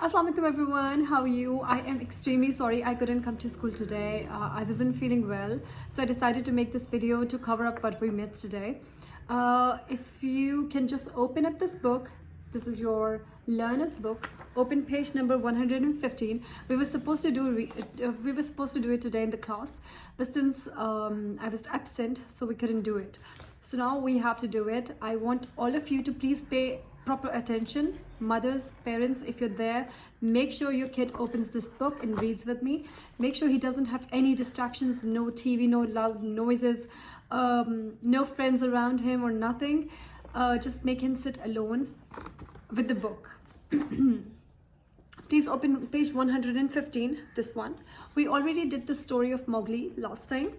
Assalamu alaikum everyone, how are you? I am extremely sorry I couldn't come to school today. I wasn't feeling well, so I decided to make this video to cover up what we missed today. If you can just open up this book, this is your learner's book. Open page number 115. We were supposed to do it today in the class, but since I was absent, so we couldn't do it. So now we have to do it. I want all of you to please pay proper attention. Mothers, parents, if you're there, make sure your kid opens this book and reads with me. Make sure he doesn't have any distractions, no TV, no loud noises, no friends around him or nothing. Just make him sit alone with the book. Please open page 115, this one. We already did the story of Mowgli last time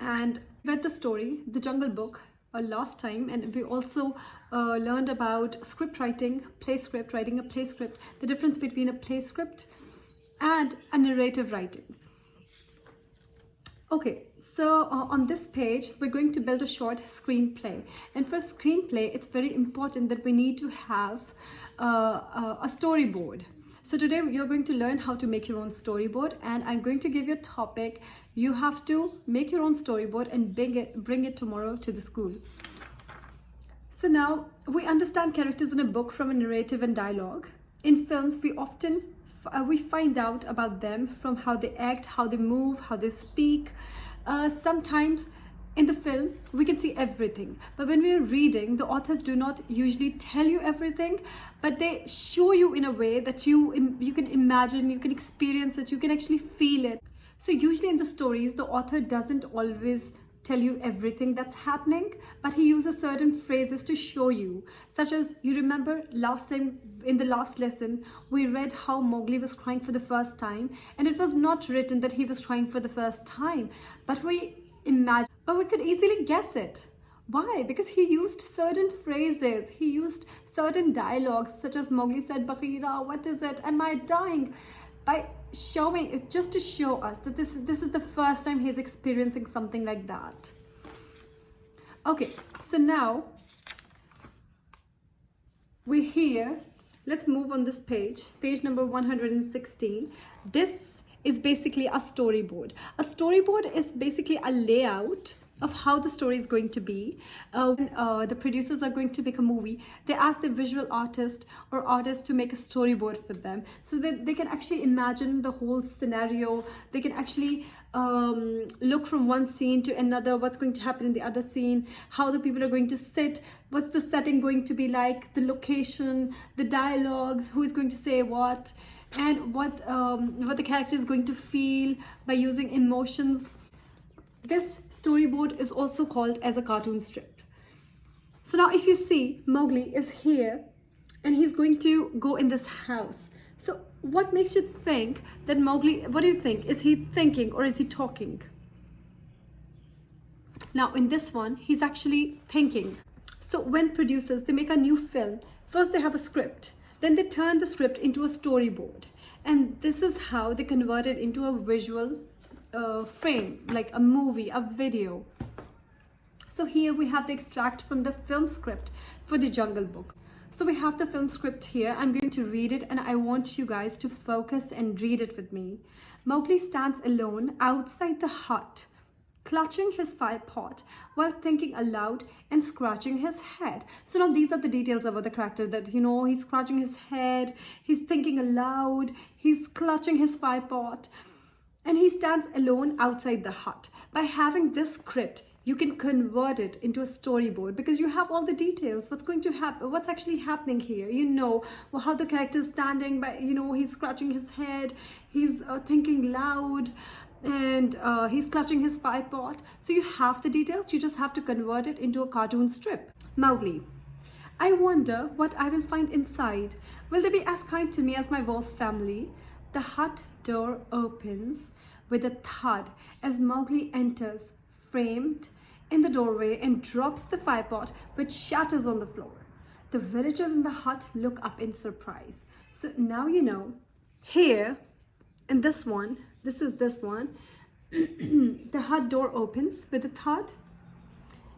and read the story, the Jungle Book, last time, and we also learned about script writing, play script, writing a play script, the difference between a play script and a narrative writing. Okay, so on this page we're going to build a short screenplay, and for screenplay it's very important that we need to have a storyboard. So today you're going to learn how to make your own storyboard, and I'm going to give you a topic. You have to make your own storyboard and bring it tomorrow to the school. So now we understand characters in a book from a narrative and dialogue. In films, we often find out about them from how they act, how they move, how they speak. Sometimes in the film, we can see everything. But when we are reading, the authors do not usually tell you everything, but they show you in a way that you can imagine, you can experience it, you can actually feel it. So usually in the stories, the author doesn't always tell you everything that's happening, but he uses certain phrases to show you, such as, you remember last time in the last lesson, we read how Mowgli was crying for the first time, and it was not written that he was crying for the first time, but we could easily guess it. Why? Because he used certain phrases, he used certain dialogues, such as Mowgli said, "Bagheera, what is it? Am I dying?" By showing it, just to show us that this is the first time he's experiencing something like that. Okay, so now we're here. Let's move on this page number 116. This is basically a storyboard. A storyboard is basically a layout of how the story is going to be. When the producers are going to make a movie, they ask the visual artist or artist to make a storyboard for them, so that they can actually imagine the whole scenario. They can actually look from one scene to another, what's going to happen in the other scene, how the people are going to sit, what's the setting going to be like, the location, the dialogues, who is going to say what, and what the character is going to feel by using emotions. This storyboard is also called as a cartoon strip. So now if you see, Mowgli is here and he's going to go in this house. So what makes you think that Mowgli, what do you think? Is he thinking or is he talking? Now in this one, he's actually thinking. So when producers, they make a new film, first they have a script, then they turn the script into a storyboard. And this is how they convert it into a visual frame, like a movie, a video. So here we have the extract from the film script for the Jungle Book. So we have the film script here. I'm going to read it and I want you guys to focus and read it with me. Mowgli stands alone outside the hut, clutching his fire pot while thinking aloud and scratching his head. So now these are the details about the character, that he's scratching his head, he's thinking aloud, he's clutching his fire pot, and he stands alone outside the hut. By having this script, you can convert it into a storyboard because you have all the details, what's going to happen, what's actually happening here. How the character is standing, by he's scratching his head, he's thinking loud, and he's clutching his fire pot. So you have the details, you just have to convert it into a cartoon strip. Mowgli: I wonder what I will find inside. Will they be as kind to me as my wolf family? The hut door opens with a thud as Mowgli enters, framed in the doorway, and drops the fire pot, which shatters on the floor. The villagers in the hut look up in surprise. So now here in this one, this is this one, the hut door opens with a thud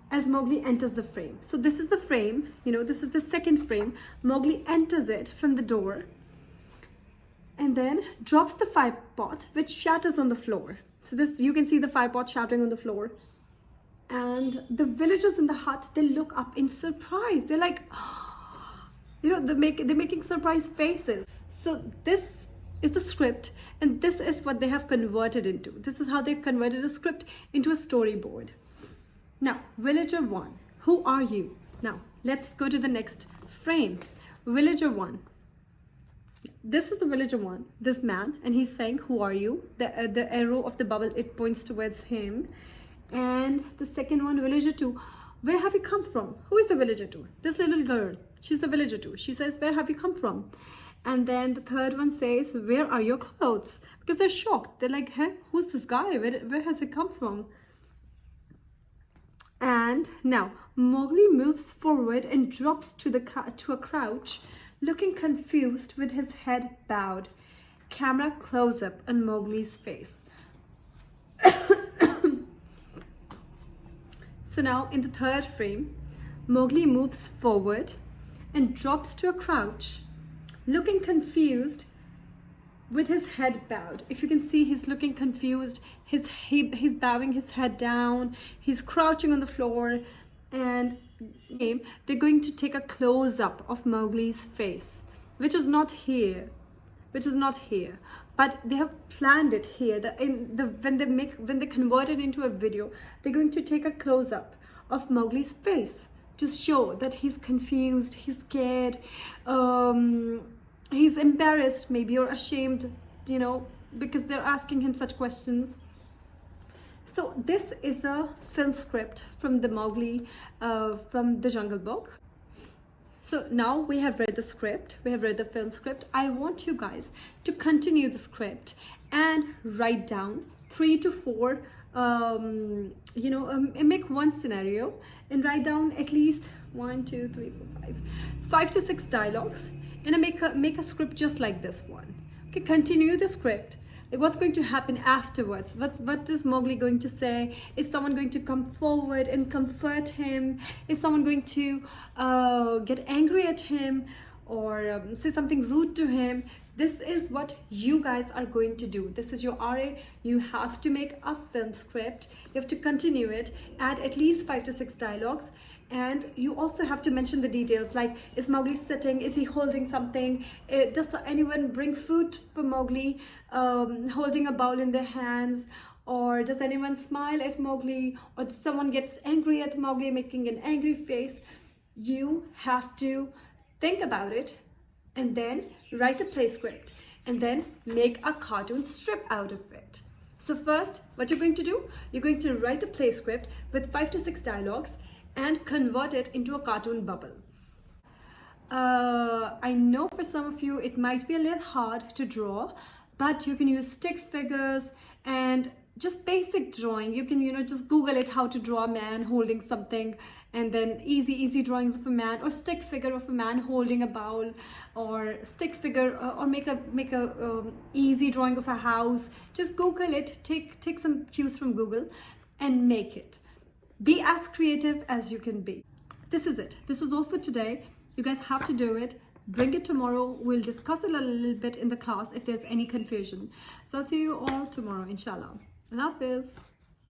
as Mowgli enters the frame. So this is the frame, this is the second frame. Mowgli enters it from the door. then drops the fire pot, which shatters on the floor. So this, you can see the fire pot shattering on the floor. And the villagers in the hut, they look up in surprise. They're like, you know, they're making surprise faces. So this is the script, and this is what they have converted into. This is how they converted a script into a storyboard. Now, villager 1, who are you? Now, let's go to the next frame. Villager 1. This is the villager 1, this man, and he's saying, who are you? The arrow of the bubble, it points towards him. And the second one, villager 2, where have you come from? Who is the villager 2? This little girl, she's the villager 2. She says, where have you come from? And then the third one says, where are your clothes? Because they're shocked. They're like, hey, who's this guy? Where has he come from? And now Mowgli moves forward and drops to a crouch, looking confused with his head bowed. Camera close up on Mowgli's face. So now in the third frame, Mowgli moves forward and drops to a crouch, looking confused with his head bowed. If you can see, he's looking confused. He's bowing his head down. He's crouching on the floor. And they're going to take a close-up of Mowgli's face, which is not here. But they have planned it here. When they convert it into a video, they're going to take a close-up of Mowgli's face to show that he's confused, he's scared, he's embarrassed maybe, or ashamed, you know, because they're asking him such questions. So this is a film script from the Mowgli, from the Jungle Book. So now we have read the script, we have read the film script. I want you guys to continue the script and write down 3 to 4, make one scenario and write down at least 1, 2, 3, 4, 5 to 6 dialogues, and make a script just like this one. Okay, continue the script. Like, what's going to happen afterwards? What is Mowgli going to say? Is someone going to come forward and comfort him? Is someone going to get angry at him, or say something rude to him? This is what you guys are going to do. This is your RA. You have to make a film script. You have to continue it, add at least 5 to 6 dialogues. And you also have to mention the details, like, is Mowgli sitting? Is he holding something? Does anyone bring food for Mowgli, holding a bowl in their hands? Or does anyone smile at Mowgli? Or someone gets angry at Mowgli, making an angry face? You have to think about it and then write a play script and then make a cartoon strip out of it. So first, what you're going to do, you're going to write a play script with 5 to 6 dialogues and convert it into a cartoon bubble. I know for some of you it might be a little hard to draw, but you can use stick figures and just basic drawing. You can, just Google it, how to draw a man holding something, and then easy drawings of a man, or stick figure of a man holding a bowl, or stick figure, or make a easy drawing of a house. Just Google it, take some cues from Google and make it. Be as creative as you can be. This is it. This is all for today. You guys have to do it. Bring it tomorrow. We'll discuss it a little bit in the class if there's any confusion. So I'll see you all tomorrow, inshallah. Allah Hafiz.